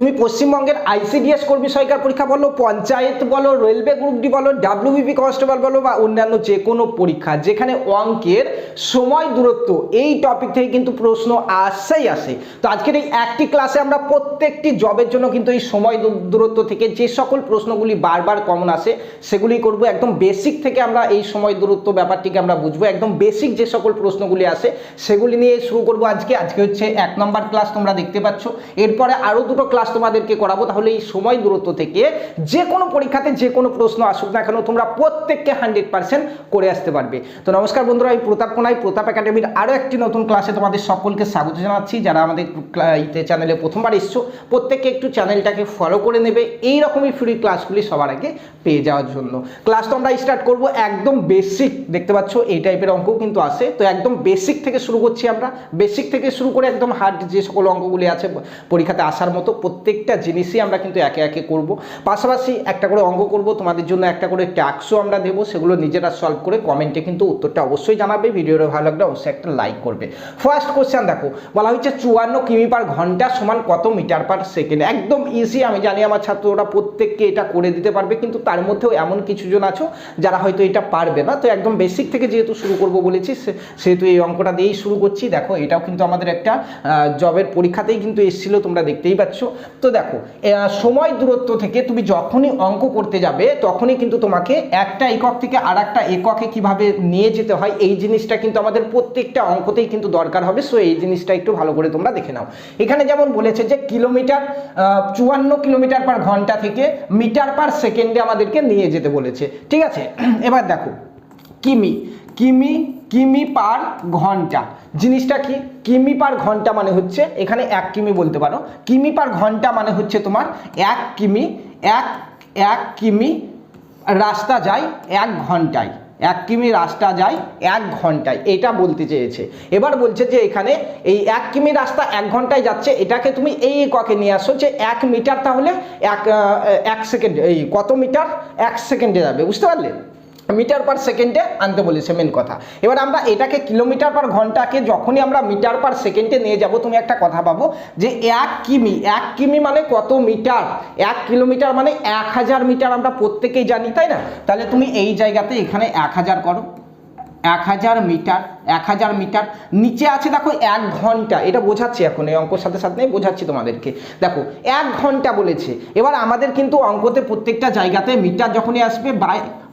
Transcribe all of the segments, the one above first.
তুমি পশ্চিমবঙ্গের আইসিডিএস কর্মী সহায়িকার পরীক্ষা বলো, পঞ্চায়েত বলো, রেলওয়ে গ্রুপ ডি বলো, ডাব্লিউবিপি কনস্টেবল বলো বা অন্যান্য যে কোনো পরীক্ষা যেখানে অঙ্কের সময় দূরত্ব এই টপিক থেকে কিন্তু প্রশ্ন আসছেই আসে। তো আজকের এই একটি ক্লাসে আমরা প্রত্যেকটি জবের জন্য কিন্তু এই সময় দূরত্ব থেকে যে সকল প্রশ্নগুলি বারবার কমন আসে সেগুলি করব। একদম বেসিক থেকে আমরা এই সময় দূরত্ব ব্যাপারটিকে আমরা বুঝবো, একদম বেসিক যে সকল প্রশ্নগুলি আসে সেগুলি নিয়ে শুরু করব আজকে। আজকে হচ্ছে 1 নম্বর ক্লাস, তোমরা দেখতে পাচ্ছ। এরপরে আরও দুটো ক্লাস তোমাদেরকে করাবো। তাহলে এই সময় দূরত্ব থেকে যে কোনো পরীক্ষাতে যে কোনো প্রশ্ন আসুক না কেন তোমরা প্রত্যেককে 100% করে আসতে পারবে। তো নমস্কার বন্ধুরা, আমি প্রতাপ কোনাই, প্রতাপ একাডেমির আরও একটি নতুন ক্লাসে তোমাদের সকলকে স্বাগত জানাচ্ছি। যারা আমাদের চ্যানেলে প্রথমবার এসছো প্রত্যেককে একটু চ্যানেলটাকে ফলো করে নেবে এই রকমই ফ্রি ক্লাসগুলি সবার আগে পেয়ে যাওয়ার জন্য। ক্লাস তো আমরা স্টার্ট করবো একদম বেসিক, দেখতে পাচ্ছ এই টাইপের অঙ্কও কিন্তু আসে। তো একদম বেসিক থেকে শুরু করছি আমরা, বেসিক থেকে শুরু করে একদম হার্ড যে সকল অঙ্কগুলি আছে পরীক্ষাতে আসার মতো প্রত্যেকটা জিনিসই আমরা কিন্তু একে একে করব। পাশাপাশি একটা করে অঙ্ক করব, তোমাদের জন্য একটা করে ট্যাক্সও আমরা দেবো, সেগুলো নিজেরা সলভ করে কমেন্টে কিন্তু উত্তরটা অবশ্যই জানাবে। ভিডিওটা ভালো লাগলে অবশ্যই একটা লাইক করবে। ফার্স্ট কোশ্চেন দেখো, বলা হচ্ছে 54 কিমি পার ঘন্টা সমান কত মিটার পার সেকেন্ড। একদম ইজি, আমি জানি আমার ছাত্ররা প্রত্যেককে এটা করে দিতে পারবে, কিন্তু তার মধ্যেও এমন কিছুজন আছো যারা হয়তো এটা পারবে না। তো একদম বেসিক থেকে যেহেতু শুরু করব বলেছি সেহেতু এই অঙ্কটা দিয়েই শুরু করছি। দেখো এটাও কিন্তু আমাদের একটা জবের পরীক্ষাতেই কিন্তু এসেছিল, তোমরা দেখতেই পাচ্ছ। তো দেখো সময় দূরত্ব থেকে তুমি যখনই অঙ্ক করতে যাবে তখনই কিন্তু তোমাকে একটা একক থেকে আর একটা এককে কিভাবে নিয়ে যেতে হয় এই জিনিসটা কিন্তু আমাদের প্রত্যেকটা অঙ্কতেই কিন্তু দরকার হবে। সো এই জিনিসটা একটু ভালো করে তোমরা দেখে নাও। এখানে যেমন বলেছে যে কিলোমিটার 54 কিলোমিটার পার ঘন্টা থেকে মিটার পার সেকেন্ডে আমাদেরকে নিয়ে যেতে বলেছে, ঠিক আছে। এবার দেখো কিমি কিমি কিমি পার ঘন্টা, জিনিসটা কি? কিমি পার ঘন্টা মানে হচ্ছে এখানে 1 কিমি বলতে পারো। কিমি পার ঘন্টা মানে হচ্ছে তোমার 1 কিমি, এক কিমি রাস্তা যায় 1 ঘন্টায়, 1 কিমি রাস্তা যায় 1 ঘন্টায়, এটা বলতে চেয়েছে। এবার বলছে যে এখানে এই 1 কিমি রাস্তা 1 ঘন্টায় যাচ্ছে, এটাকে তুমি এই এককে নিয়ে আসো যে 1 মিটার তাহলে 1 সেকেন্ড, এই কত মিটার 1 সেকেন্ডে যাবে, বুঝতে পারলে? মিটার পার সেকেন্ডে আনতে বলেছে মেন কথা। এবার আমরা এটাকে কিলোমিটার পার ঘন্টাকে যখনই আমরা মিটার পার সেকেন্ডে নিয়ে যাব তুমি একটা কথা পাবো যে 1 কিমি মানে কত মিটার, 1 কিলোমিটার মানে 1000 মিটার, আমরা প্রত্যেকেই জানি তাই না? তাহলে তুমি এই জায়গাতে এখানে 1000 করো, 1000 মিটার, 1000 মিটার। নিচে আছে দেখো 1 ঘন্টা, এটা বোঝাচ্ছি এখন এই অঙ্কর সাথে সাথে বোঝাচ্ছি তোমাদেরকে। দেখো 1 ঘন্টা বলেছে। এবার আমাদের কিন্তু অঙ্কতে প্রত্যেকটা জায়গাতে মিটার যখনই আসবে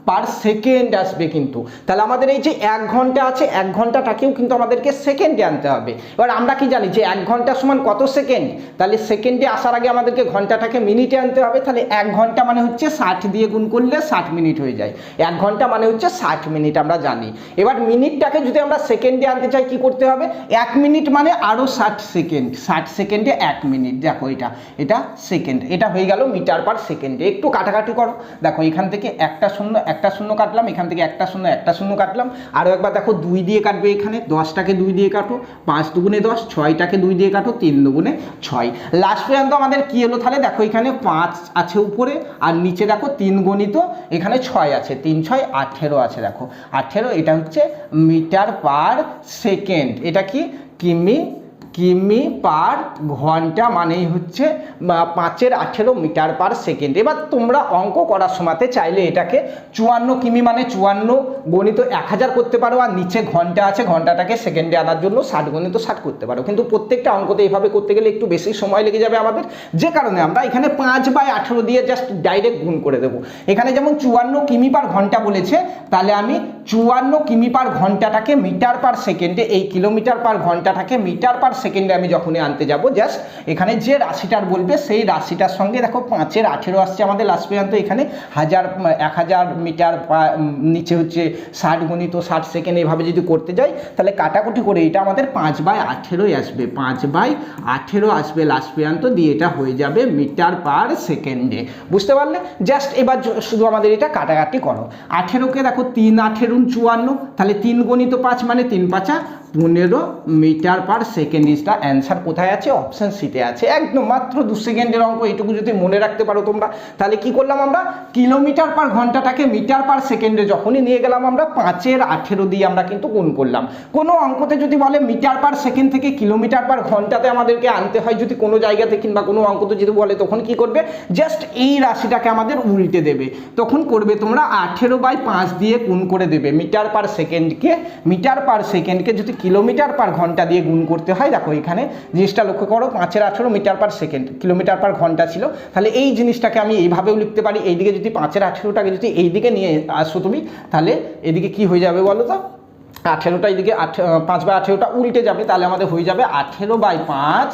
পার সেকেন্ড আসবে কিন্তু, তাহলে আমাদের এই যে 1 ঘন্টা আছে 1 ঘন্টাটাকেও কিন্তু আমাদেরকে সেকেন্ডে আনতে হবে। এবার আমরা কি জানি যে 1 ঘন্টা সমান কত সেকেন্ড, তাহলে সেকেন্ডে আসার আগে আমাদেরকে ঘন্টাটাকে মিনিটে আনতে হবে। তাহলে 1 ঘন্টা মানে হচ্ছে 60 দিয়ে গুণ করলে 60 মিনিট হয়ে যায়, 1 ঘন্টা মানে হচ্ছে 60 মিনিট আমরা জানি। এবার মিনিটটাকে যদি আমরা সেকেন্ডে আনতে চাই কি করতে হবে? 1 মিনিট মানে আরও 60 সেকেন্ড, 60 সেকেন্ডে 1 মিনিট। দেখো এটা সেকেন্ড, এটা হয়ে গেল মিটার পার সেকেন্ডে। একটু কাটাকাটি করো, দেখো এখান থেকে একটা শূন্য কাটলাম, এখান থেকে একটা শূন্য কাটলাম। আরও একবার দেখো 2 দিয়ে কাটবে, এখানে 10টাকে 2 দিয়ে কাটো, 5 দুগুণে 10, 6টাকে 2 দিয়ে কাটো, 3 দুগুণে 6। লাস্ট পর্যন্ত আমাদের কি হলো? তাহলে দেখো এখানে 5 আছে উপরে আর নিচে দেখো 3 গণিত, এখানে 6 আছে, 3 6 18 আছে। দেখো 18, এটা হচ্ছে মিটার পার সেকেন্ড। এটা কি? কিমি পার ঘন্টা মানেই হচ্ছে 5 × 18 মিটার পার সেকেন্ড। এবার তোমরা অঙ্ক করার সময়তে চাইলে এটাকে 54 কিমি মানে 54 গণিত 1000 করতে পারো, আর নিচে ঘন্টা আছে ঘন্টাটাকে সেকেন্ডে আনার জন্য 60 গণিত 60 করতে পারো। কিন্তু প্রত্যেকটা অঙ্কতে এইভাবে করতে গেলে একটু বেশি সময় লেগে যাবে আমাদের, যে কারণে আমরা এখানে 5/18 দিয়ে জাস্ট ডাইরেক্ট গুণ করে দেবো। এখানে যেমন 54 কিমি পার ঘন্টা বলেছে, তাহলে আমি 54 কিমি পার ঘন্টাটাকে মিটার পার সেকেন্ডে, এই কিলোমিটার পার ঘন্টাটাকে মিটার পার সেকেন্ডে আমি যখনই আনতে যাব জাস্ট এখানে যে রাশিটার বলবে সেই রাশিটার সঙ্গে দেখো 5 × 18 আসছে আমাদের লাস্ট পর্যন্ত। এখানে 1000 মিটার, নিচে হচ্ছে 60 গণিত 60 সেকেন্ড, এইভাবে যদি করতে যাই তাহলে কাটাকুটি করে এটা আমাদের 5/18 আসবে, 5/18 আসবে লাস্ট পর্যন্ত, দিয়ে এটা হয়ে যাবে মিটার পার সেকেন্ডে। বুঝতে পারলে? জাস্ট এবার শুধু আমাদের এটা কাটাকাটি করো। 18কে দেখো 3 × 18 = 54, তাহলে 3 গণিত 5 মানে 3 × 5 15 metre per second is the answer. কোথায় আছে? অপশন সিতে আছে। একদম মাত্র 2 সেকেন্ডের অঙ্ক, এইটুকু যদি মনে রাখতে পারো তোমরা, তাহলে কি করলাম আমরা, কিলোমিটার পার ঘন্টাটাকে মিটার পার সেকেন্ডে যখনই নিয়ে গেলাম আমরা 5-এর 18 দিয়ে আমরা কিন্তু গুণ করলাম। কোনো অঙ্কতে যদি বলে মিটার পার সেকেন্ড থেকে কিলোমিটার পার ঘন্টাতে আমাদেরকে আনতে হয় যদি কোনো জায়গাতে, কিংবা কোনো অঙ্কতে যদি বলে, তখন কি করবে, জাস্ট এই রাশিটাকে আমাদের উল্টে দেবে। তখন করবে তোমরা 18/5 দিয়ে গুণ করে দেবে। মিটার পার সেকেন্ডকে যদি কিলোমিটার পার ঘন্টা দিয়ে গুণ করতে হয়, দেখো এখানে জিনিসটা লক্ষ্য করো, 5-এর 18 metre per second, kilometre per ঘন্টা ছিল, তাহলে এই জিনিসটাকে আমি এইভাবেও লিখতে পারি। এইদিকে যদি 5-এর 18টাকে যদি এইদিকে নিয়ে আসো তুমি, তাহলে এদিকে কি হয়ে যাবে বলো তো, 18টা এদিকে 5/18টা উল্টে যাবে, তাহলে আমাদের হয়ে যাবে 18/5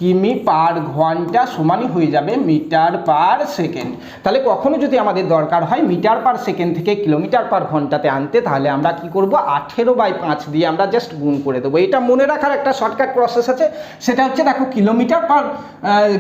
কিমি পার ঘন্টা সমানই হয়ে যাবে মিটার পার সেকেন্ড। তাহলে কখনো যদি আমাদের দরকার হয় মিটার পার সেকেন্ড থেকে কিলোমিটার পার ঘন্টাতে আনতে, তাহলে আমরা কি করব, 18/5 দিয়ে আমরা জাস্ট গুণ করে দেবো। এটা মনে রাখার একটা শর্টকাট প্রসেস আছে, সেটা হচ্ছে দেখো কিলোমিটার পার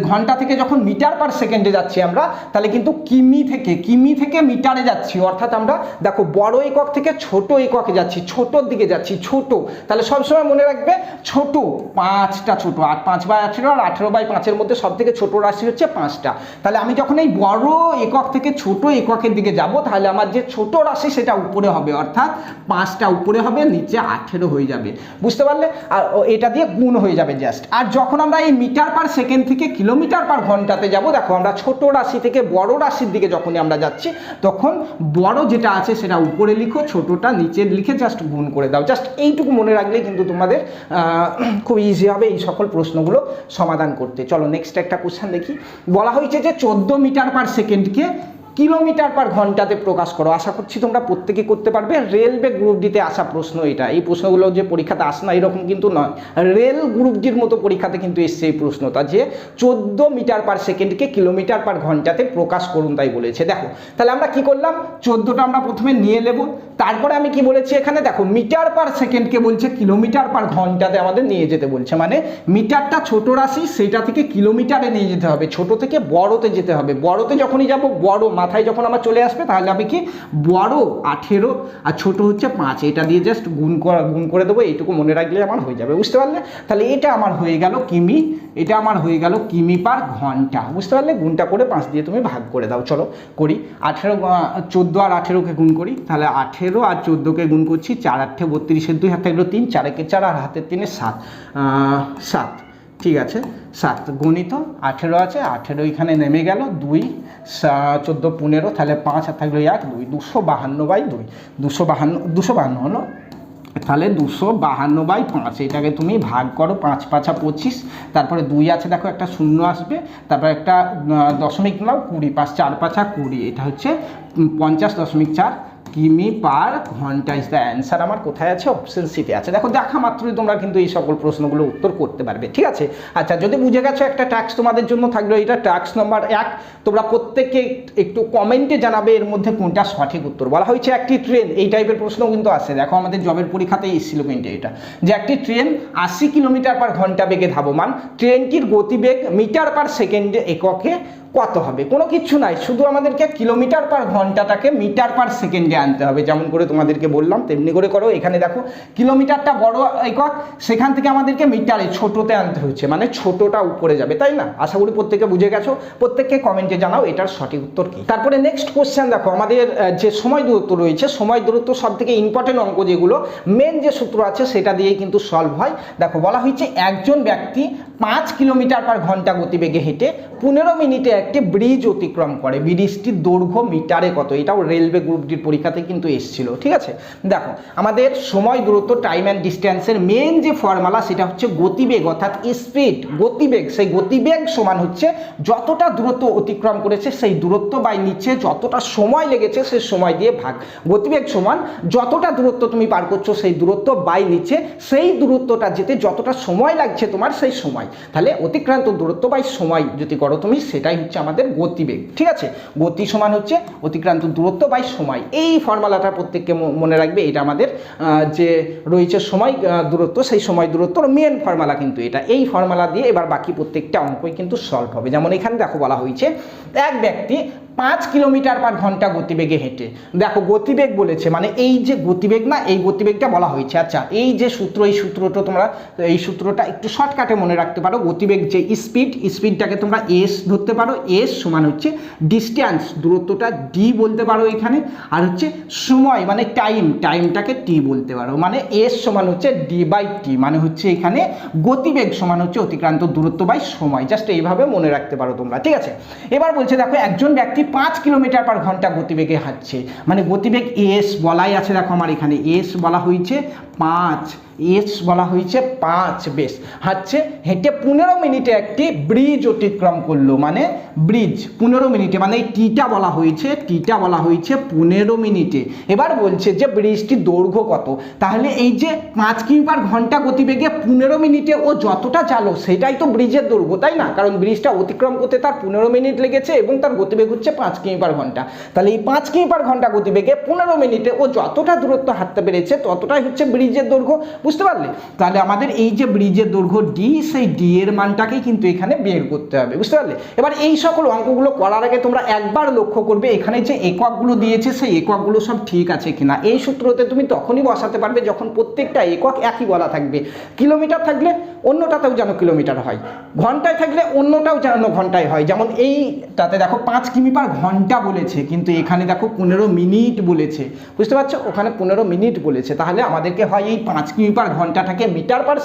ঘন্টা থেকে যখন মিটার পার সেকেন্ডে যাচ্ছি আমরা, তাহলে কিন্তু কিমি থেকে মিটারে যাচ্ছি, অর্থাৎ আমরা দেখো বড় একক থেকে ছোট এককে যাচ্ছি, ছোটোর দিকে যাচ্ছি, ছোট। তাহলে সবসময় মনে রাখবে ছোট, 5টা ছোট, 5/18 আর 18/5-এর মধ্যে সব থেকে ছোট রাশি হচ্ছে 5টা। তাহলে আমি যখন এই বড় একক থেকে ছোট এককের দিকে যাব, তাহলে আমার যে ছোট রাশি সেটা উপরে হবে, অর্থাৎ 5টা উপরে হবে, নিচে 18 হয়ে যাবে। বুঝতে পারলে? আর এটা দিয়ে গুণ হয়ে যাবে জাস্ট। আর যখন আমরা এই মিটার পার সেকেন্ড থেকে কিলোমিটার পার ঘন্টাতে যাব, দেখো আমরা ছোট রাশি থেকে বড় রাশির দিকে যখনই আমরা যাচ্ছি, তখন বড় যেটা আছে সেটা উপরে লিখো, ছোটটা নিচে লিখে জাস্ট গুণ করে দাও। জাস্ট এইটুকু মনে রাখলেই কিন্তু তোমাদের খুব ইজি হবে এই সকল প্রশ্নগুলো সমাধান করতে। চলো নেক্সট একটা কোশ্চেন দেখি। বলা হয়েছে যে 14 মিটার পার সেকেন্ডকে কিলোমিটার পার ঘন্টাতে প্রকাশ করো। আশা করছি তোমরা প্রত্যেকে করতে পারবে। রেলওয়ে গ্রুপ ডিতে আসা প্রশ্ন এটা। এই প্রশ্নগুলো যে পরীক্ষাতে আসে না এরকম কিন্তু নয়, রেল গ্রুপ ডির মতো পরীক্ষাতে কিন্তু এসছে এই প্রশ্নটা, যে 14 মিটার পার সেকেন্ডকে কিলোমিটার পার ঘন্টাতে প্রকাশ করুন, তাই বলেছে। দেখো তাহলে আমরা কি করলাম, 14টা আমরা প্রথমে নিয়ে নেব, তারপরে আমি কি বলেছি এখানে, দেখো মিটার পার সেকেন্ডকে বলছে কিলোমিটার পার ঘন্টাতে আমাদের নিয়ে যেতে বলছে, মানে মিটারটা ছোট রাশি, সেটা থেকে কিলোমিটারে নিয়ে যেতে হবে, ছোট থেকে বড়তে যেতে হবে। বড়তে যখনই যাব, বড় মাথায় যখন আমার চলে আসবে, তাহলে আমি কি বড় 18 আর ছোট হচ্ছে 5, এটা দিয়ে জাস্ট গুণ করে দেবো। এইটুকু মনে রাখলে আমার হয়ে যাবে। বুঝতে পারলে? তাহলে এটা আমার হয়ে গেল কিমি, এটা আমার হয়ে গেল কিমি পার ঘন্টা। বুঝতে পারলে? গুণটা করে 5 দিয়ে তুমি ভাগ করে দাও। চলো করি। 14 আর 18কে গুণ করি, তাহলে 18 আর 14কে গুণ করছি, 4 8 32, 2 হাত থাকলো 3, 4 একে 4 আর হাতের 3 7, ঠিক আছে 7 গণিত 18 আছে, 18 এখানে নেমে গেল, 2 14 15, তাহলে 5 আর থাকলো 1 2, 252/2, 252 হলো, তাহলে 252/5। এটাকে তুমি ভাগ করো, 5 5 25, তারপরে 2 আছে, দেখো একটা শূন্য আসবে, তারপর একটা দশমিক নাও, 20, 5 4 5 20, এটা হচ্ছে 50.4 কিমি পার ঘন্টা ইজ দ্য অ্যান্সার। আমার কোথায় আছে? অপশন সিতে আছে। দেখো দেখা মাত্রই তোমরা কিন্তু এই সকল প্রশ্নগুলো উত্তর করতে পারবে। ঠিক আছে? আচ্ছা, যদি বুঝে গেছো, একটা ট্যাক্স তোমাদের জন্য থাকলো, এটা ট্যাক্স নাম্বার 1। তোমরা প্রত্যেককে একটু কমেন্টে জানাবে এর মধ্যে কোনটা সঠিক উত্তর। বলা হয়েছে একটি ট্রেন, এই টাইপের প্রশ্ন কিন্তু আসে, দেখো আমাদের জবের পরীক্ষাতেই এসেছিল কিন্তু এটা, যে একটি ট্রেন 80 কিলোমিটার পার ঘন্টা বেগে ধাবমান, ট্রেনটির গতিবেগ মিটার পার সেকেন্ডে এককে কত হবে? কোনো কিছু নাই, শুধু আমাদেরকে কিলোমিটার পার ঘন্টাটাকে মিটার পার সেকেন্ডে আনতে হবে। যেমন করে তোমাদেরকে বললাম তেমনি করে করো। এখানে দেখো কিলোমিটারটা বড় একক, সেখান থেকে আমাদেরকে মিটারে ছোটতে আনতে হচ্ছে, মানে ছোটটা উপরে যাবে, তাই না? আশা করি প্রত্যেকে বুঝে গেছো। প্রত্যেককে কমেন্টে জানাও এটার সঠিক উত্তর কি। তারপরে নেক্সট কোশ্চেন দেখো, আমাদের যে সময় দূরত্ব রয়েছে, সময় দূরত্ব সব থেকে ইম্পর্টেন্ট অঙ্ক, যেগুলো মেন যে সূত্র আছে সেটা দিয়েই কিন্তু সলভ হয়। দেখো বলা হয়েছে একজন ব্যক্তি 5 কিলোমিটার পার ঘন্টা গতিবেগে হেঁটে 15 মিনিটে একটি ব্রিজ অতিক্রম করে, ব্রিজটির দৈর্ঘ্য মিটারে কত? এটাও রেলওয়ে গ্রুপ ডির পরীক্ষাতে কিন্তু এসেছিল। ঠিক আছে? দেখো আমাদের সময় দূরত্ব, টাইম অ্যান্ড ডিস্টেন্সের মেন যে ফর্মুলা সেটা হচ্ছে গতিবেগ, অর্থাৎ স্পিড, গতিবেগ। সেই গতিবেগ সমান হচ্ছে যতটা দূরত্ব অতিক্রম করেছে সেই দূরত্ব বাই নিচে যতটা সময় লেগেছে সেই সময় দিয়ে ভাগ। গতিবেগ সমান যতটা দূরত্ব তুমি পার করছো সেই দূরত্ব বাই নিচে সেই দূরত্বটা যেতে যতটা সময় লাগছে তোমার সেই সময়। তাহলে অতিক্রান্ত দূরত্ব বাই সময় যদি করো তুমি, সেটাই হচ্ছে আমাদের গতিবেগ। ঠিক আছে, গতি সমান হচ্ছে অতিক্রান্ত দূরত্ব বাই সময়। এই ফর্মুলাটা প্রত্যেককে মনে রাখবে, এটা আমাদের যে রয়েছে সময় দূরত্ব, সেই সময় দূরত্বর মেন ফর্মুলা কিন্তু এটা। এই ফর্মুলা দিয়ে এবার বাকি প্রত্যেকটা অঙ্কই কিন্তু সলভ হবে। যেমন এখানে দেখো বলা হয়েছে এক ব্যক্তি 5 কিলোমিটার পার ঘন্টা গতিবেগে হেঁটে, দেখো গতিবেগ বলেছে মানে এই যে গতিবেগ না, এই গতিবেগটা বলা হয়েছে। আচ্ছা, এই যে সূত্র, এই সূত্রটা তোমরা এই সূত্রটা একটু শর্টকাটে মনে রাখতে পারো। গতিবেগ যে স্পিডটাকে তোমরা এস ধরতে পারো, এস সমান হচ্ছে ডিস্টেন্স, দূরত্বটা ডি বলতে পারো এখানে, আর হচ্ছে সময় মানে টাইমটাকে টি বলতে পারো। মানে এস সমান হচ্ছে ডি বাই টি, মানে হচ্ছে এখানে গতিবেগ সমান হচ্ছে অতিক্রান্ত দূরত্ব বাই সময়। জাস্ট এইভাবে মনে রাখতে পারো তোমরা। ঠিক আছে, এবার বলছে দেখো একজন ব্যক্তি 5 কিলোমিটার পার ঘন্টা গতিবেগে হাঁটছে, মানে গতিবেগ এস বলাই আছে। দেখো আমার এখানে এস বলা হয়েছে 5, এস বলা হয়েছে 5, বেশ হাঁটছে, হেঁটে 15 মিনিটে একটি ব্রিজ অতিক্রম করলো। মানে ব্রিজ 15 মিনিটে, মানে এই টিটা বলা হয়েছে 15 মিনিটে। এবার বলছে যে ব্রিজটির দৈর্ঘ্য কত, তাহলে এই যে 5 কিমি পার ঘন্টা গতিবেগে 15 মিনিটে ও যতটা চালো সেটাই তো ব্রিজের দৈর্ঘ্য, তাই না? কারণ ব্রিজটা অতিক্রম করতে তার 15 মিনিট লেগেছে এবং তার গতিবেগ হচ্ছে 5 কিমি পার ঘন্টা। তাহলে এই 5 কিমি পার ঘন্টা গতিবেগে 15 মিনিটে ও যতটা দূরত্ব হাঁটতে পেরেছে ততটাই হচ্ছে ব্রিজের দৈর্ঘ্য। বুঝতে পারলে? তাহলে আমাদের এই যে ব্রিজের দৈর্ঘ্য ডি, সেই ডি এর মানটাকেই কিন্তু এখানে বের করতে হবে। বুঝতে পারলে? এবার এই সকল অঙ্কগুলো করার আগে তোমরা একবার লক্ষ্য করবে এখানে যে এককগুলো দিয়েছে সেই এককগুলো সব ঠিক আছে কিনা। এই সূত্রতে তুমি তখনই বসাতে পারবে যখন প্রত্যেকটা একক একই বলা থাকবে। কিলোমিটার থাকলে অন্যটাতেও যেন কিলোমিটার হয়, ঘন্টায় থাকলে অন্যটাও যেন ঘন্টায় হয়। যেমন এইটাতে দেখো 5 কিমি পার ঘন্টা বলেছে, কিন্তু এখানে দেখো 15 মিনিট বলেছে। বুঝতে পারছো? ওখানে 15 মিনিট বলেছে, তাহলে আমাদেরকে হয় এই 5 কিমি পার ঘন্টাটাকে মিটার পার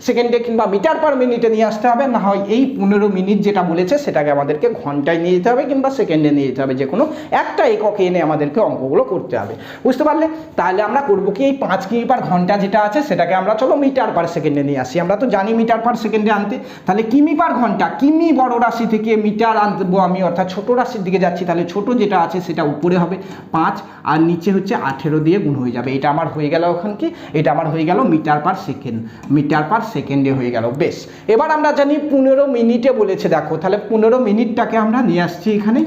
সেকেন্ডে কিংবা মিটার পার মিনিটে নিয়ে আসতে হবে, না হয় এই 15 মিনিট যেটা বলেছে সেটাকে আমাদেরকে ঘন্টায় নিয়ে যেতে হবে কিংবা সেকেন্ডে নিয়ে যেতে হবে। যে কোনো একটা এককে এনে আমাদেরকে অঙ্কগুলো করতে হবে। বুঝতে পারলে? তাহলে আমরা করবো কি, এই 5 কিমি পার ঘন্টা যেটা আছে সেটাকে আমরা চলো মিটার পার সেকেন্ডে নিয়ে আসি। আমরা তো জানি মিটার পার সেকেন্ডে আনতে, তাহলে কিমি পার ঘন্টা, কিমি বড় রাশি থেকে মিটার আনবো আমি, অর্থাৎ ছোট রাশির দিকে যাচ্ছি। তাহলে ছোট যেটা আছে সেটা উপরে হবে 5 আর নিচে হচ্ছে 18 দিয়ে গুণ হয়ে যাবে। এটা আমার হয়ে গেল ওখান কি, এটা আমার হয়ে গেল metre per second, metre per সেকেন্ডে হয়ে গেল। বেশ, এবার আমরা জানি 15 মিনিটে বলেছে। দেখো তাহলে 15 মিনিটটাকে আমরা নিয়ে আসছি এখানে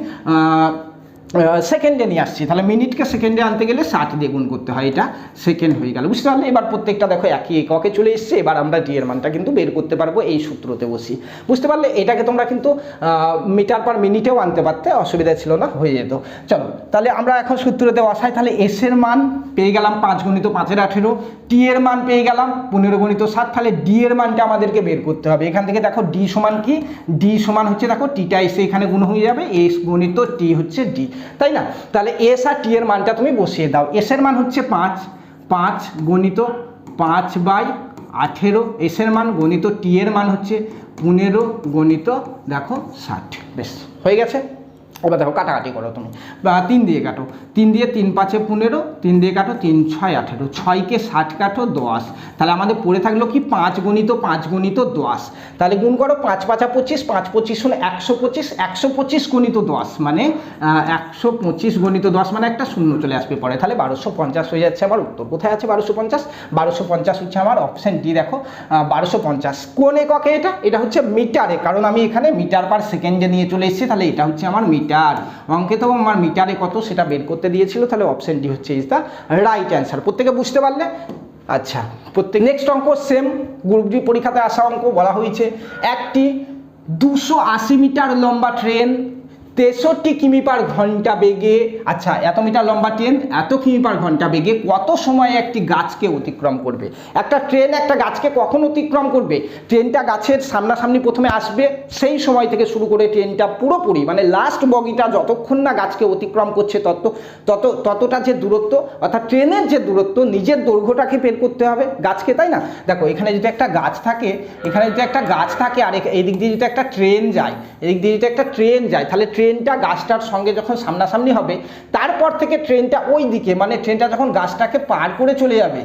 সেকেন্ডে নিয়ে আসছি। তাহলে মিনিটকে সেকেন্ডে আনতে গেলে 60 দিয়ে গুণ করতে হয়, এটা সেকেন্ড হয়ে গেল। বুঝতে পারলে? এবার প্রত্যেকটা দেখো একই এককে চলে এসছে। এবার আমরা ডি এর মানটা কিন্তু বের করতে পারবো এই সূত্রতে বসি। বুঝতে পারলে? এটাকে তোমরা কিন্তু মিটার পার মিনিটেও আনতে পারতে, অসুবিধা ছিল না, হয়ে যেত। চলো তাহলে আমরা এখন সূত্রতে বসাই। তাহলে এস এর মান পেয়ে গেলাম 5 গুণিত 5 এর 18, টি এর মান পেয়ে গেলাম 15 গুণিত 7। তাহলে ডি এর মানটা আমাদেরকে বের করতে হবে। এখান থেকে দেখো ডি সমান কি, ডি সমান হচ্ছে দেখো টিটা এসে এখানে গুণ হয়ে যাবে, এস গুণিত টি হচ্ছে ডি, তাই না? তাহলে এস আর টি এর মানটা তুমি বসিয়ে দাও। এস এর মান হচ্ছে 5 গুণিত 5/18, এস এর মান গুণিত টি এর মান হচ্ছে 15 গুণিত দেখো 60। বেশ, হয়ে গেছে। এবার দেখো কাটাকাটি করো তুমি, 3 দিয়ে কাটো, 3 দিয়ে 3 5 15, 3 দিয়ে কাটো 3 6 18, 6কে 60 কাটো 10। তাহলে আমাদের পড়ে থাকলো কি 5 গুণিত 10। তাহলে গুণ করো 5 5 25, 5 25 হলো 125, 125 গুণিত 10 মানে 125 গুণিত 10 মানে একটা শূন্য চলে আসবে পরে। তাহলে 1250 হয়ে যাচ্ছে আমার উত্তর। কোথায় আছে 1250? 1250 হচ্ছে আমার অপশন ডি। দেখো 1250 কোন এককে? এটা হচ্ছে মিটারে, কারণ আমি এখানে মিটার পার সেকেন্ডে নিয়ে চলে এসেছি। তাহলে এটা হচ্ছে আমার মিটার। অঙ্কে তো আমার মিটারে কত সেটা বের করতে দিয়েছিল, তাহলে অপশন ডি হচ্ছে ইজ দ্য রাইট অ্যান্সার। প্রত্যেকে বুঝতে পারলে? আচ্ছা, নেক্সট অঙ্ক সেম গ্রুপ ডি পরীক্ষাতে আসা অঙ্ক। বলা হয়েছে একটি 280 মিটার লম্বা ট্রেন 63 কিমি পার ঘন্টা বেগে, আচ্ছা এত মিটার লম্বা ট্রেন এত কিমি পার ঘন্টা বেগে কত সময়ে একটি গাছকে অতিক্রম করবে? একটা ট্রেন একটা গাছকে কখন অতিক্রম করবে? ট্রেনটা গাছের সামনাসামনি প্রথমে আসবে, সেই সময় থেকে শুরু করে ট্রেনটা পুরোপুরি মানে লাস্ট বগিটা যতক্ষণ না গাছকে অতিক্রম করছে ততটা যে দূরত্ব, অর্থাৎ ট্রেনের যে দূরত্ব, নিজের দৈর্ঘ্যটাকে বের করতে হবে গাছকে, তাই না? দেখো এখানে যদি একটা গাছ থাকে, আর এই দিক দিয়ে যদি একটা ট্রেন যায়, তাহলে ট্রেনটা গাছটার সঙ্গে যখন সামনাসামনি হবে, তারপর থেকে ট্রেনটা ওই দিকে মানে ট্রেনটা যখন গাছটাকে পার করে চলে যাবে,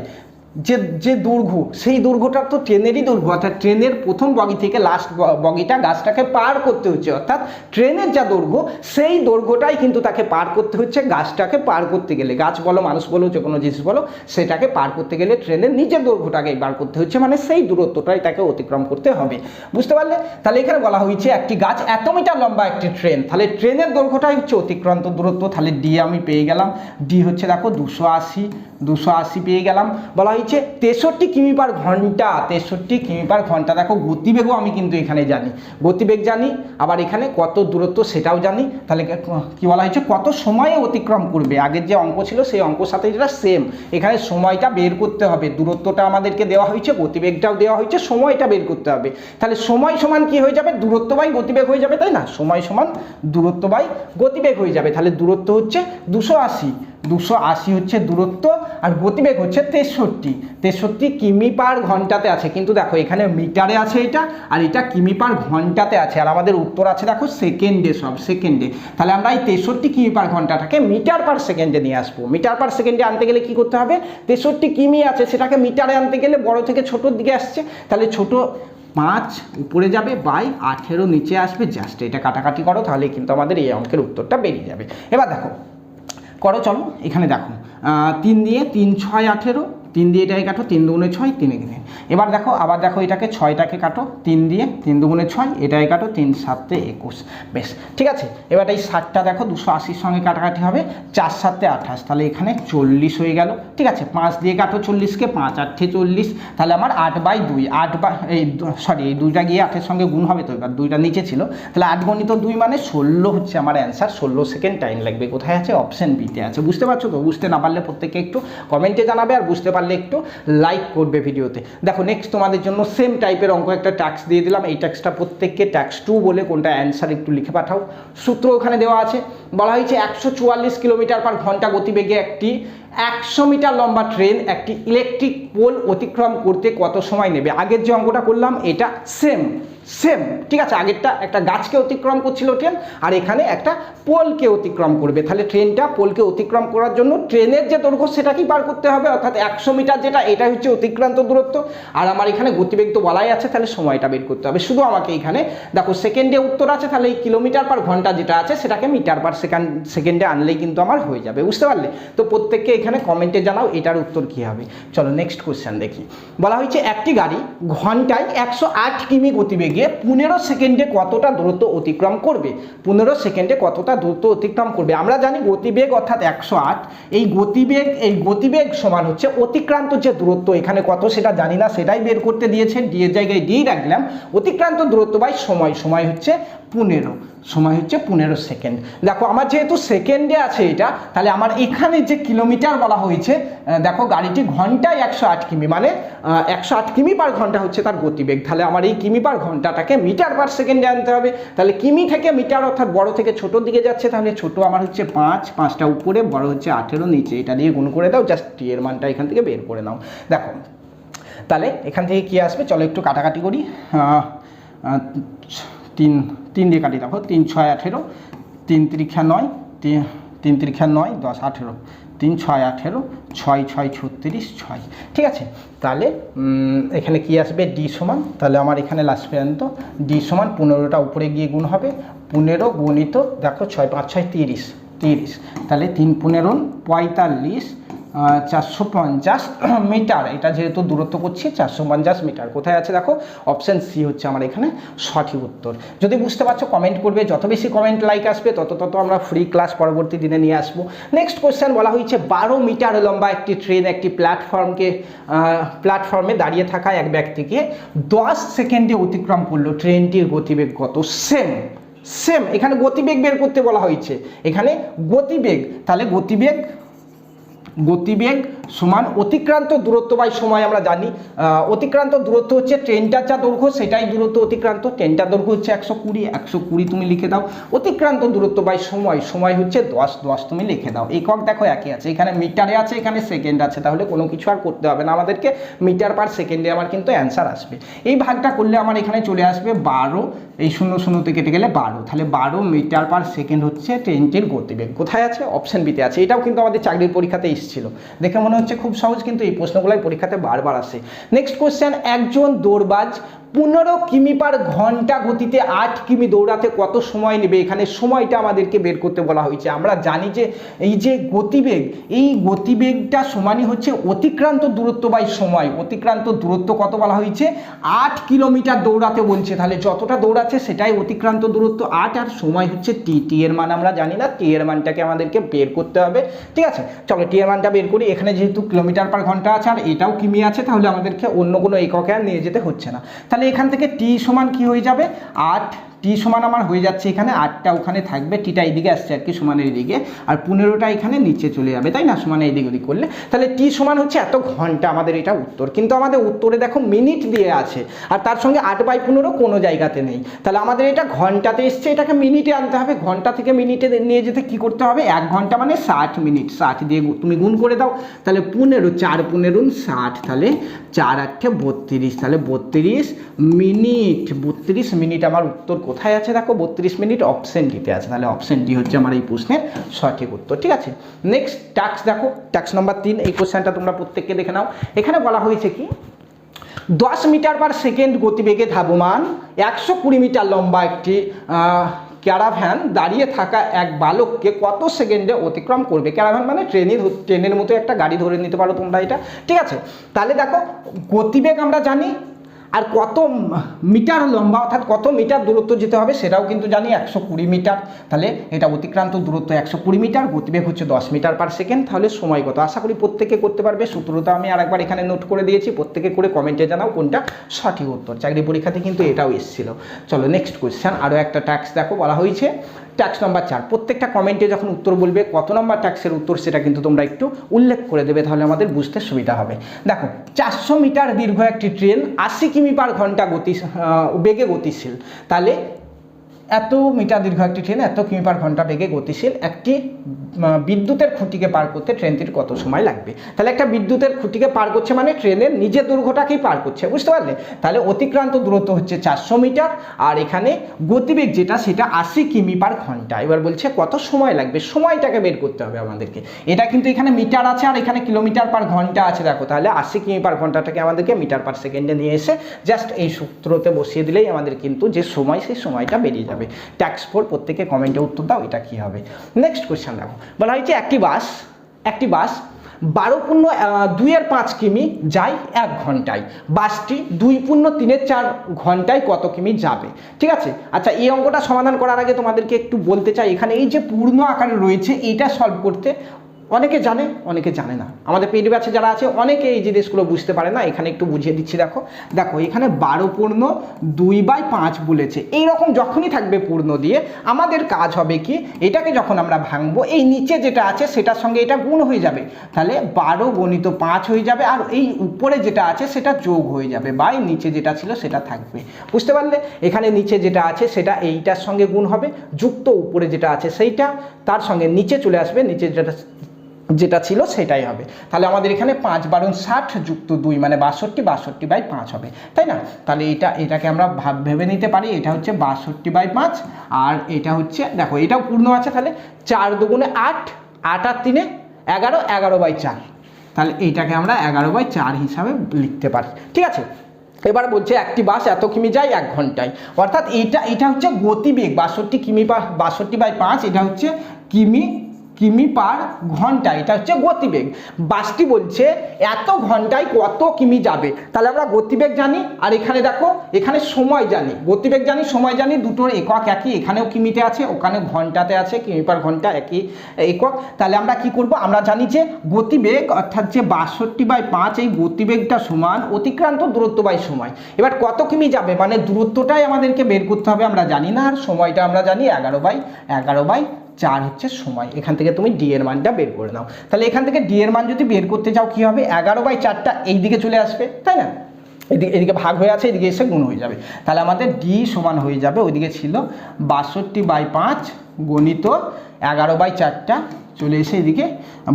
যে যে দৈর্ঘ্য, সেই দৈর্ঘ্যটা তো ট্রেনেরই দৈর্ঘ্য, অর্থাৎ ট্রেনের প্রথম বগি থেকে লাস্ট বগিটা গাছটাকে পার করতে হচ্ছে, অর্থাৎ ট্রেনের যা দৈর্ঘ্য সেই দৈর্ঘ্যটাই কিন্তু তাকে পার করতে হচ্ছে গাছটাকে পার করতে গেলে, গাছ বলো মানুষ বলো যে কোনো জিনিস বলো, সেটাকে পার করতে গেলে ট্রেনের নিজের দৈর্ঘ্যটাকে পার করতে হচ্ছে, মানে সেই দূরত্বটাই তাকে অতিক্রম করতে হবে। বুঝতে পারলে? তাহলে এখানে বলা হয়েছে একটি গাছ এত মিটার লম্বা একটি ট্রেন, তাহলে ট্রেনের দৈর্ঘ্যটাই হচ্ছে অতিক্রান্ত দূরত্ব। তাহলে ডি আমি পেয়ে গেলাম, ডি হচ্ছে দেখো 280 পেয়ে গেলাম। বলা হয়েছে 63 কিমি পার ঘন্টা, 63 কিমি পার ঘন্টা। দেখো গতিবেগও আমি কিন্তু এখানে জানি, গতিবেগ জানি, আবার এখানে কত দূরত্ব সেটাও জানি। তাহলে কি বলা হয়েছে, কত সময়ে অতিক্রম করবে, আগের যে অঙ্ক ছিল সেই অঙ্কর সাথে যেটা সেম, এখানে সময়টা বের করতে হবে, দূরত্বটা আমাদেরকে দেওয়া হয়েছে, গতিবেগটাও দেওয়া হয়েছে, সময়টা বের করতে হবে। তাহলে সময় সমান কি হয়ে যাবে, দূরত্ব বাই গতিবেগ হয়ে যাবে, তাই না? সময় সমান দূরত্ব বাই গতিবেগ হয়ে যাবে। তাহলে দূরত্ব হচ্ছে 280 হচ্ছে দূরত্ব, আর গতিবেগ হচ্ছে 63 কিমি পার ঘন্টাতে আছে। কিন্তু দেখো এখানে মিটারে আছে এটা, আর এটা কিমি পার ঘন্টাতে আছে, আর আমাদের উত্তর আছে দেখো সেকেন্ডে, সব সেকেন্ডে। তাহলে আমরা এই 63 কিমি পার ঘন্টাটাকে মিটার পার সেকেন্ডে নিয়ে আসবো। মিটার পার সেকেন্ডে আনতে গেলে কি করতে হবে, 63 কিমি আছে সেটাকে মিটারে আনতে গেলে বড় থেকে ছোটোর দিকে আসছে, তাহলে ছোট 5 উপরে যাবে বাই 18 নিচে আসবে, জাস্ট এটা কাটাকাটি করো, তাহলে কিন্তু আমাদের এই অঙ্কের উত্তরটা বেরিয়ে যাবে। এবার দেখো করো, চলো এখানে দেখো 3 দিয়ে 3 6 18, 3 দিয়ে এটাকে কাটো, 3 দুগুণে 6, 3 এখানে। এবার দেখো আবার দেখো এটাকে 6টাকে কাটো, 3 দিয়ে 3 দুগুণে 6, এটাকে কাটো, 3 7 21। বেশ, ঠিক আছে। এবার এই 60টা দেখো 280-র সঙ্গে কাটাকাটি হবে, 4 7 28, তাহলে এখানে 40 হয়ে গেল। ঠিক আছে, 5 দিয়ে কাটো 40কে, 5 8 40, তাহলে আমার 8/2, এই 2টা গিয়ে 8-এর সঙ্গে গুণ হবে, তো এবার 2টা নিচে ছিল, তাহলে 8 গণিত 2 মানে 16 হচ্ছে আমার অ্যান্সার। 16 সেকেন্ড টাইম লাগবে। কোথায় আছে, অপশন বিতে আছে। বুঝতে পারছো তো? বুঝতে না পারলে প্রত্যেকে একটু কমেন্টে জানাবে, আর বুঝতে পারলে একটু লাইক করবে ভিডিওতে। দেখো নেক্সট তোমাদের জন্য সেম টাইপের অঙ্ক একটা টাস্ক দিয়ে দিলাম, এই টাস্কটা প্রত্যেককে টাস্ক 2 বলে কোনটা অ্যান্সার একটু লিখে পাঠাও। সূত্র ওখানে দেওয়া আছে, বলা হয়েছে 144 কিলোমিটার পার ঘন্টা গতিবেগে একটি 100 মিটার লম্বা ট্রেন একটি ইলেকট্রিক পোল অতিক্রম করতে কত সময় নেবে। আগের যে অঙ্কটা করলাম এটা সেম, ঠিক আছে। আগেরটা একটা গাছকে অতিক্রম করছিল ট্রেন, আর এখানে একটা পোলকে অতিক্রম করবে। তাহলে ট্রেনটা পোলকে অতিক্রম করার জন্য ট্রেনের যে দৈর্ঘ্য সেটাকেই পার করতে হবে, অর্থাৎ 100 মিটার যেটা, এটা হচ্ছে অতিক্রান্ত দূরত্ব। আর আমার এখানে গতিবেগ তো বলাই আছে, তাহলে সময়টা বের করতে হবে। শুধু আমাকে এখানে দেখো সেকেন্ডে উত্তর আছে, তাহলে এই কিলোমিটার পার ঘন্টা যেটা আছে সেটাকে মিটার পার সেকেন্ডে আনলেই কিন্তু আমার হয়ে যাবে। বুঝতে পারলে? তো প্রত্যেককে এখানে কমেন্টে জানাও এটার উত্তর কী হবে। চলো নেক্সট কোশ্চেন দেখি। বলা হয়েছে একটি গাড়ি ঘন্টায় 108 কিমি গতিবেগে 15 সেকেন্ডে কতটা দূরত্ব অতিক্রম করবে। 15 সেকেন্ডে কতটা দূরত্ব অতিক্রম করবে। আমরা জানি গতিবেগ অর্থাৎ 108, এই গতিবেগ সমান হচ্ছে অতিক্রান্ত যে দূরত্ব, এখানে কত সেটা জানি না, সেটাই বের করতে দিয়েছেন, ডি এর জায়গায় ডি রাখলাম। অতিক্রান্ত দূরত্ব বাই সময় হচ্ছে 15 সেকেন্ড। দেখো আমার যেহেতু সেকেন্ডে আছে এটা, তাহলে আমার এখানে যে কিলোমিটার বলা হয়েছে, দেখো গাড়িটি ঘন্টায় 108 কিমি, মানে 108 কিমি পার ঘন্টা হচ্ছে তার গতিবেগ। তাহলে আমার এই কিমি পার ঘন্টাটাকে মিটার পার সেকেন্ডে আনতে হবে। তাহলে কিমি থেকে মিটার, অর্থাৎ বড় থেকে ছোটোর দিকে যাচ্ছে, তাহলে ছোট আমার হচ্ছে 5টা উপরে, বড় হচ্ছে 18 নিচে, এটা দিয়ে গুণ করে দাও, জাস্ট টি এর মানটা এখান থেকে বের করে নাও। দেখো তাহলে এখান থেকে কি আসবে, চলো একটু কাটাকাটি করি। 3 দিয়ে কাটি, দেখো 3 6 18, 3 3 9, 3 3 9 10 18, 3 6 18, 6 6 36, 6। ঠিক আছে, তাহলে এখানে কি আসবে, ডি সমান, তাহলে আমার এখানে লাস্ট পর্যন্ত ডি সমান 15টা উপরে গিয়ে গুণ হবে, 15 গণিত দেখো 6 5 6 30, তাহলে 3 15 45, 450 মিটার। এটা যেহেতু দূরত্ব করছি 450 মিটার। কোথায় আছে দেখো, অপশান সি হচ্ছে আমার এখানে সঠিক উত্তর। যদি বুঝতে পারছো কমেন্ট করবে, যত বেশি কমেন্ট লাইক আসবে তত আমরা ফ্রি ক্লাস পরবর্তী দিনে নিয়ে আসবো। নেক্সট কোয়েশ্চেন বলা হয়েছে 12 মিটার লম্বা একটি ট্রেন একটি প্ল্যাটফর্মে দাঁড়িয়ে থাকা এক ব্যক্তিকে 10 সেকেন্ডে অতিক্রম করলো, ট্রেনটির গতিবেগ কত। সেম এখানে গতিবেগ বের করতে বলা হয়েছে, এখানে গতিবেগ, তাহলে গতিবেগ সমান অতিক্রান্ত দূরত্ব বাই সময়। আমরা জানি অতিক্রান্ত দূরত্ব হচ্ছে ট্রেনটার যা দৈর্ঘ্য সেটাই দূরত্ব অতিক্রান্ত, ট্রেনটার দৈর্ঘ্য হচ্ছে 120 তুমি লিখে দাও। অতিক্রান্ত দূরত্ব বাই সময় হচ্ছে 10 তুমি লিখে দাও। একক দেখো একই আছে, এখানে মিটারে আছে, এখানে সেকেন্ড আছে, তাহলে কোনো কিছু আর করতে হবে না আমাদেরকে, মিটার পার সেকেন্ডে আমার কিন্তু অ্যান্সার আসবে। এই ভাগটা করলে আমার এখানে চলে আসবে 12, এই 0 তে কেটে গেলে 12, তাহলে 12 মিটার পার সেকেন্ড হচ্ছে ট্রেনটির গতিবেগ। কোথায় আছে, অপশন বিতে আছে। এটাও কিন্তু আমাদের চাকরির পরীক্ষাতে এসেছিল, দেখে মনে হচ্ছে খুব সহজ, কিন্তু এই প্রশ্নগুলোই পরীক্ষাতে বারবার আসে। নেক্সট কোশ্চেন, একজন দৌড়বাজ 15 কিমি পার ঘন্টা গতিতে 8 কিমি দৌড়াতে কত সময় নেবে? এখানে সময়টা আমাদেরকে বের করতে বলা হয়েছে। আমরা জানি যে এই যে গতিবেগ, এই গতিবেগটা সমানই হচ্ছে অতিক্রান্ত দূরত্ব বাই সময়। অতিক্রান্ত দূরত্ব কত বলা হয়েছে? 8 কিলোমিটার দৌড়াতে বলছে, তাহলে যতটা দৌড়াচ্ছে সেটাই অতিক্রান্ত দূরত্ব 8, আর সময় হচ্ছে টি। টি এর মান আমরা জানি না, টি এর মানটাকে আমাদেরকে বের করতে হবে। ঠিক আছে, চলো টি এর মানটা বের করি। এখানে যেহেতু কিলোমিটার পার ঘন্টা আছে আর এটাও কিমি আছে, তাহলে আমাদেরকে অন্য কোনো এককে আর নিয়ে যেতে হচ্ছে না। তাহলে এখান থেকে টি সমান কি হয়ে যাবে? 8। টি সমান আমার হয়ে যাচ্ছে এখানে 8টা ওখানে থাকবে, টিটা এইদিকে আসছে আর কি সমানের এইদিকে, আর 15টা এখানে নিচে চলে যাবে, তাই না? সমান এইদিক ওদিক করলে তাহলে টি সমান হচ্ছে এত ঘন্টা। আমাদের এটা উত্তর, কিন্তু আমাদের উত্তরে দেখো মিনিট দিয়ে আছে, আর তার সঙ্গে 8/15 কোনো জায়গাতে নেই। তাহলে আমাদের এটা ঘন্টাতে এসছে, এটাকে মিনিটে আনতে হবে। ঘন্টা থেকে মিনিটে নিয়ে যেতে কি করতে হবে? 1 ঘন্টা মানে 60 মিনিট, 60 দিয়ে তুমি গুণ করে দাও। তাহলে 15, 4 15 60, তাহলে 4 8 32, তাহলে 32 মিনিট। 32 মিনিট আমার উত্তর কোথায় আছে? দেখো 32 মিনিট অপশন ডিতে আছে, তাহলে অপশন ডি হচ্ছে আমার এই প্রশ্নের সঠিক উত্তর। ঠিক আছে, নেক্সট টাস্ক দেখো, টাস্ক নাম্বার 3। এই কোশ্চেনটা তোমরা প্রত্যেককে দেখে নাও। এখানে বলা হয়েছে কি, 10 মিটার পার সেকেন্ড গতিবেগে ধাবমান 120 মিটার লম্বা একটি ক্যারাভ্যান দাঁড়িয়ে থাকা এক বালককে কত সেকেন্ডে অতিক্রম করবে? ক্যারাভ্যান মানে ট্রেনের মতো একটা গাড়ি ধরে নিতে পারো তোমরা এটা। ঠিক আছে, তাহলে দেখো গতিবেগ আমরা জানি, আর কত মিটার লম্বা অর্থাৎ কত মিটার দূরত্ব যেতে হবে সেটাও কিন্তু জানি, 120 মিটার। তাহলে এটা অতিক্রান্ত দূরত্ব 120 মিটার, গতিবেগ হচ্ছে 10 মিটার পার সেকেন্ড। তাহলে সময় কত? আশা করি প্রত্যেকে করতে পারবে। সূত্রটা আমি আরেকবার এখানে নোট করে দিয়েছি, প্রত্যেকে করে কমেন্টে জানাও কোনটা সঠিক উত্তর। চাকরি পরীক্ষাতে কিন্তু এটাও এসেছিল। চলো নেক্সট কোয়েশ্চেন, আরও একটা টাস্ক দেখো, বলা হয়েছে টাস্ক নাম্বার 4। প্রত্যেকটা কমেন্টে যখন উত্তর বলবে কত নম্বর টাস্কের উত্তর সেটা কিন্তু তোমরা একটু উল্লেখ করে দেবে, তাহলে আমাদের বুঝতে সুবিধা হবে। দেখো 400 মিটার দীর্ঘ একটি ট্রেন 80 কিমি পার ঘন্টা বেগে গতিশীল। তাহলে এত মিটার দীর্ঘ একটি ট্রেন এত কিমি পার ঘন্টা বেগে গতিশীল একটি বিদ্যুতের খুঁটিকে পার করতে ট্রেনটির কত সময় লাগবে? তাহলে একটা বিদ্যুতের খুঁটিকে পার করছে মানে ট্রেনের নিজের দৈর্ঘ্যটাকেই পার করছে, বুঝতে পারলে? তাহলে অতিক্রান্ত দূরত্ব হচ্ছে 400 মিটার, আর এখানে গতিবেগ যেটা সেটা 80 কিমি পার ঘন্টা। এবার বলছে কত সময় লাগবে, সময়টাকে বের করতে হবে আমাদেরকে। এটা কিন্তু এখানে মিটার আছে আর এখানে কিলোমিটার পার ঘন্টা আছে, দেখো তাহলে 80 কিমি পার ঘন্টাটাকে আমাদেরকে মিটার পার সেকেন্ডে নিয়ে এসে জাস্ট এই সূত্রতে বসিয়ে দিলেই আমাদের কিন্তু যে সময় সেই সময়টা বেরিয়ে যাবে। ট্যাক্স 4 প্রত্যেকে কমেন্টে উত্তর দাও, এটা কি হবে? নেক্সট কোয়েশ্চেন দেখো, বলা হয়েছে একটি বাস 12.2 কিমি যায় 1 ঘন্টায়। বাসটি 2.3 ঘন্টায় কত কিমি যাবে? ঠিক আছে, আচ্ছা এই অঙ্কটা সমাধান করার আগে তোমাদেরকে একটু বলতে চাই, এখানে এই যে পূর্ণ আকারে রয়েছে এইটা সলভ করতে অনেকে জানে অনেকে জানে না। আমাদের পেইড ব্যাচে যারা আছে অনেকে এই জিনিসগুলো বুঝতে পারে না, এখানে একটু বুঝিয়ে দিচ্ছি। দেখো এখানে 12.2/5 বলেছে। এইরকম যখনই থাকবে পূর্ণ দিয়ে আমাদের কাজ হবে কি, এটাকে যখন আমরা ভাঙবো এই নিচে যেটা আছে সেটার সঙ্গে এটা গুণ হয়ে যাবে, তাহলে 12 গুণিত 5 হয়ে যাবে, আর এই উপরে যেটা আছে সেটা যোগ হয়ে যাবে, বা এই নিচে যেটা ছিল সেটা থাকবে, বুঝতে পারলে? এখানে নিচে যেটা আছে সেটা এইটার সঙ্গে গুণ হবে, যুক্ত উপরে যেটা আছে সেইটা তার সঙ্গে নিচে চলে আসবে, নিচে যেটা ছিল সেটাই হবে। তাহলে আমাদের এখানে 5 × 60 যুক্ত 2 মানে 62/5 হবে, তাই না? তাহলে এটাকে আমরা ভেবে নিতে পারি, এটা হচ্ছে 62/5, আর এটা হচ্ছে দেখো এটাও পূর্ণ আছে, তাহলে 4 2 8, 8 আর 3 11, 11/4, তাহলে এইটাকে আমরা 11/4 হিসাবে লিখতে পারি। ঠিক আছে, এবার বলছে একটি বাস এত কিমি যায় 1 ঘন্টায়, অর্থাৎ এটা হচ্ছে গতিবেগ 62/5, এটা হচ্ছে কিমি পার ঘন্টা, এটা হচ্ছে গতিবেগ। বাসটি বলছে এত ঘন্টায় কত কিমি যাবে, তাহলে আমরা গতিবেগ জানি, আর এখানে দেখো এখানে সময় জানি, গতিবেগ জানি সময় জানি, দুটোর একক একই, এখানেও কিমিতে আছে ওখানে ঘন্টাতে আছে, কিমি পার ঘন্টা একই একক। তাহলে আমরা কি করব, আমরা জানি যে গতিবেগ অর্থাৎ যে 62/5 এই গতিবেগটা সমান অতিক্রান্ত দূরত্ব বাই সময়। এবার কত কিমি যাবে মানে দূরত্বটাই আমাদেরকে বের করতে হবে, আমরা জানি না, আর সময়টা আমরা জানি 11/4 হচ্ছে সময়। এখান থেকে তুমি ডি এর মানটা বের করে নাও। তাহলে এখান থেকে ডি এর মান যদি বের করতে চাও কি হবে, 11/4টা এই দিকে চলে আসবে, তাই না? এদিকে ভাগ হয়ে আছে, এদিকে এসে গুণ হয়ে যাবে, তাহলে আমাদের ডি সমান হয়ে যাবে, ওইদিকে ছিল 62/5 গুণিত 11/4টা চলে এসে এদিকে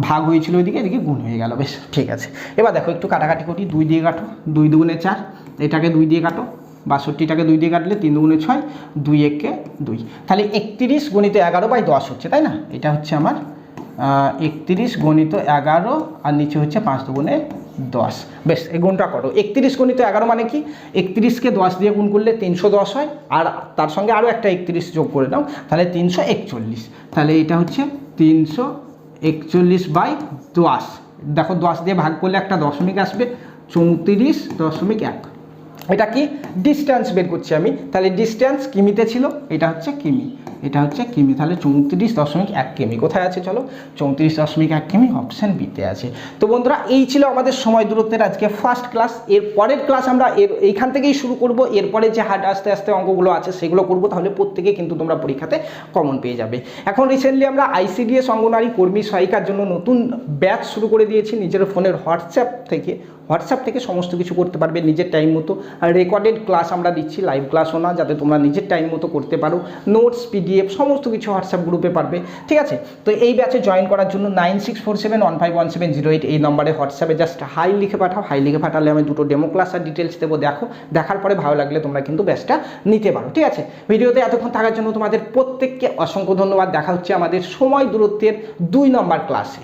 ভাগ হয়েছিল, এদিকে গুণ হয়ে গেল। বেশ ঠিক আছে, এবার দেখো একটু কাটাকাটি করি, 2 দিয়ে কাটো, 2 2 4, এটাকে 2 দিয়ে কাটো, 62টাকে 2 দিয়ে কাটলে 3 2 6, 2 1 2, তাহলে 31 × 11/10 হচ্ছে, তাই না? এটা হচ্ছে আমার 31 গণিত 11 আর নিচে হচ্ছে 5 দুগুণে 10। বেশ, এই গুণটা করো। 31 গণিত 11 মানে কি, 31কে 10 দিয়ে গুণ করলে 310 হয়, আর তার সঙ্গে আরও একটা 31 যোগ করে দাও, তাহলে 341। তাহলে এটা হচ্ছে 341/10। দেখো 10 দিয়ে ভাগ করলে একটা দশমিক আসবে, 34.1। এটা কি ডিস্টেন্স বের করছি আমি, তাহলে ডিস্টেন্স কিমিতে ছিল, এটা হচ্ছে কিমি, এটা হচ্ছে কিমি, তাহলে 34.1 কিমি। কোথায় আছে চলো, 34.1 কিমি, অপশান বিতে আছে। তো বন্ধুরা, এই ছিল আমাদের সময় দূরত্বের আজকে ফার্স্ট ক্লাস। এর পরের ক্লাস আমরা এইখান থেকেই শুরু করব। এরপরে যে হার্ড আস্তে আস্তে অঙ্কগুলো আছে সেগুলো করব, তাহলে প্রত্যেকে কিন্তু তোমরা পরীক্ষাতে কমন পেয়ে যাবে। এখন রিসেন্টলি আমরা ICDS অঙ্গনারী কর্মী সহায়িকার জন্য নতুন ব্যাচ শুরু করে দিয়েছি। নিজের ফোনের হোয়াটসঅ্যাপ থেকে সমস্ত কিছু করতে পারবে নিজের টাইম মতো। আর রেকর্ডেড ক্লাস আমরা দিচ্ছি, লাইভ ক্লাসও না, যাতে তোমরা নিজের টাইম মতো করতে পারো। নোটস, PDF সমস্ত কিছু হোয়াটসঅ্যাপ গ্রুপে পারবে, ঠিক আছে? তো এই ব্যাচে জয়েন করার জন্য 9647151708 এই নম্বরে হোয়াটসঅ্যাপে জাস্ট হাই লিখে পাঠাও। হাই লিখে পাঠালে আমি দুটো ডেমো ক্লাস আর ডিটেলস দেবো, দেখার পরে ভালো লাগলে তোমরা কিন্তু ব্যাচটা নিতে পারো, ঠিক আছে? ভিডিওতে এতক্ষণ থাকার জন্য তোমাদের প্রত্যেককে অসংখ্য ধন্যবাদ। দেখা হচ্ছে আমাদের সময় দূরত্বের 2 নম্বর ক্লাসে।